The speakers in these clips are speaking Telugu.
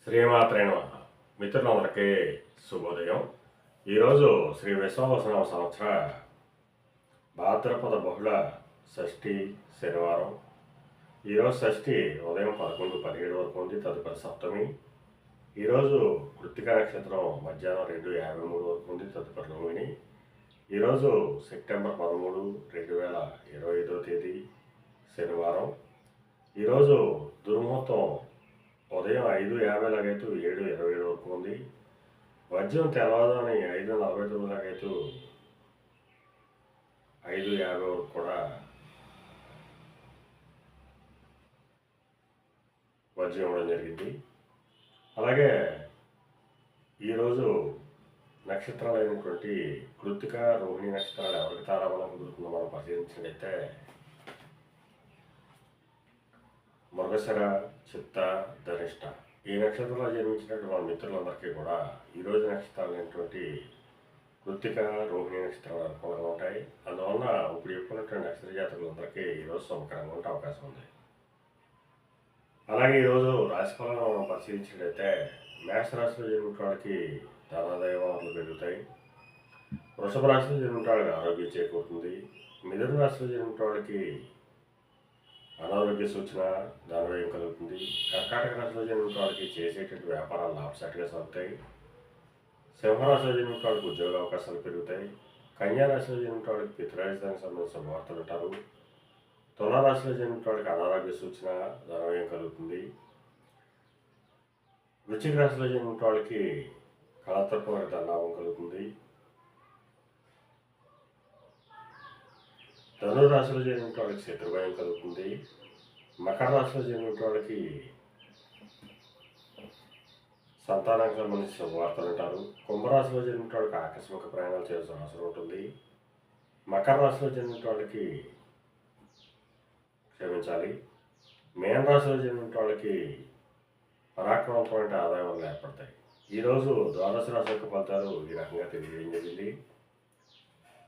శ్రీమాత్రే నమః. మిత్రులందరికీ శుభోదయం. ఈరోజు శ్రీ విశ్వావసనామ సంవత్సర భాద్రపద బహుళ షష్ఠి శనివారం. ఈరోజు షష్ఠి ఉదయం 11:17 వరకు ఉంది. తదుపరి సప్తమి. ఈరోజు కృత్తిక నక్షత్రం మధ్యాహ్నం 2:53 వరకు ఉంది. తదుపరి రోహిణి. ఈరోజు సెప్టెంబర్ 13, 2025 తేదీ శనివారం. ఈరోజు దుర్ముహూర్తం ఉదయం 5:50 లాగైతే 7:27 వరకు ఉంది. వజ్రం తెల్లవారుజామున 5:49 లాగైతే 5:50 వరకు కూడా వజ్రం ఇవ్వడం జరిగింది. అలాగే ఈరోజు నక్షత్రాలు అయినటువంటి కృత్తిక, రోహిణి నక్షత్రాలు ఎవరికి తారాబలం కుదురుతుందో మనం పరిశీలించినట్లయితే మృగశిర, చిత్త, ధనిష్ట ఈ నక్షత్రంలో జన్మించినటువంటి మన మిత్రులందరికీ కూడా ఈరోజు నక్షత్రాలు అయినటువంటి కృత్తిక, రోహిణి నక్షత్రాలు అనుకూలంగా ఉంటాయి. అందువలన ఇప్పుడు చెప్పుకున్నటువంటి నక్షత్ర జాతకులందరికీ ఈరోజు శుభకరంగా ఉండే అవకాశం ఉంది. అలాగే ఈరోజు రాశిఫలాలను మనం పరిశీలించినట్లయితే మేషరాశిలో జన్మించిన వాడికి ధనాదాయ వనరులు పెరుగుతాయి. వృషభ రాశిలో జన్మించిన వాడికి ఆరోగ్యం చేకూరుతుంది. మిథున రాశిలో జన్మించిన వాడికి అనారోగ్య సూచన, ధనవ్యయం కలుగుతుంది. కర్కాటక రాశిలో జన్మించిన వాడికి చేసేటువంటి వ్యాపారాలు లాభసాటిగా సాగుతాయి. సింహరాశిలో జన్మించిన వాడికి ఉద్యోగ అవకాశాలు పెరుగుతాయి. కన్యా రాశిలో జన్మించిన వాడికి పితృరాజధానికి సంబంధించిన వార్తలు ఉంటారు. తులారాశిలో జన్మించిన వాడికి అనారోగ్య సూచన, ధనవ్యయం కలుగుతుంది. వృశ్చిక రాశిలో జన్మించిన వాడికి కళాత్మకమైన ధనలాభం కలుగుతుంది. ధనురాశిలో జన్మించిన వాళ్ళకి శత్రుభయం కలుగుతుంది. మకర రాశిలో జన్మించిన వాళ్ళకి సంతానానికి సంబంధించిన వార్తలు అంటారు. కుంభరాశిలో జన్మించిన వాళ్ళకి ఆకస్మిక ప్రయాణాలు చేయాల్సిన అవసరం ఉంటుంది. మకర రాశిలో జన్మించిన వాళ్ళకి క్షమించాలి. మేన రాశిలో జన్మించిన వాళ్ళకి పరాక్రమమైన ఆదాయం వల్ల ఏర్పడతాయి. ఈరోజు ద్వాదశ రాశి యొక్క ఫలితాలు ఈ రకంగా తెలియజేయడం జరిగింది.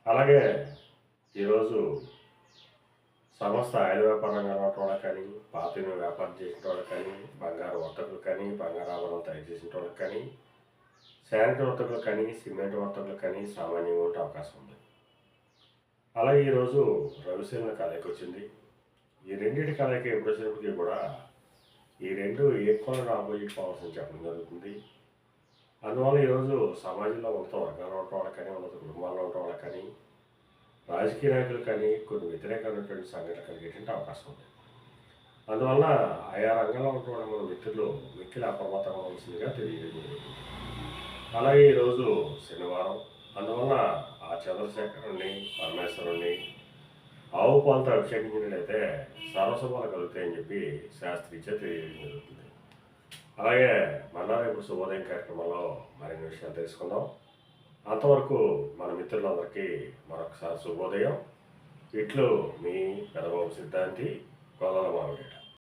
అలాగే ఈరోజు సమస్త ఆయుధ వ్యాపార రంగంలో వాళ్ళకి కానీ, పాతిని వ్యాపారం చేసిన వాళ్ళకి కానీ, బంగారు వర్తకులు కానీ, బంగారు ఆభరణాలు తయారు చేసిన వాళ్ళకి కానీ, శానిటరీ వర్తకులు కానీ, సిమెంట్ వర్తకులు కానీ సామాన్యంగా ఉండే అవకాశం ఉంది. అలాగే ఈరోజు రవిశీలన కలయిక వచ్చింది. ఈ రెండింటి కలయిక ఎప్పుడు వచ్చినప్పటికీ కూడా ఈ రెండు ఈక్వల్ ఆపోజిట్ పవర్స్ అని చెప్పడం జరుగుతుంది. అందువల్ల ఈరోజు సమాజంలో ఉన్నత వర్గాల్లో ఉన్న వాళ్ళకి కానీ, ఉన్నత కుటుంబాల్లో ఉన్న వాళ్ళకి కానీ, రాజకీయ నాయకులు కానీ కొన్ని వ్యతిరేకమైనటువంటి సంఘటన కలిగేటువంటి అవకాశం ఉంది. అందువల్ల ఆయా రంగంలో ఉన్నటువంటి మన మిత్రులు మిక్కిలి అప్రమత్తంగా ఉండాల్సిందిగా తెలియజేయడం. అలాగే ఈరోజు శనివారం. అందువల్ల ఆ చంద్రశేఖరుణ్ణి, పరమేశ్వరుణ్ణి ఆవు పాలతో అభిషేకించినట్లయితే సర్వశుభాలు కలుగుతాయని చెప్పి శాస్త్రీచే తెలియజేయడం జరుగుతుంది. అలాగే మళ్ళా రేపు శుభోదయం కార్యక్రమంలో మరిన్ని విషయాలు తెలుసుకుందాం. అంతవరకు మన మిత్రులందరికీ మరొకసారి శుభోదయం. ఇట్లు మీ పెదబాబు సిద్ధాంతి, గోదాల మామిడి.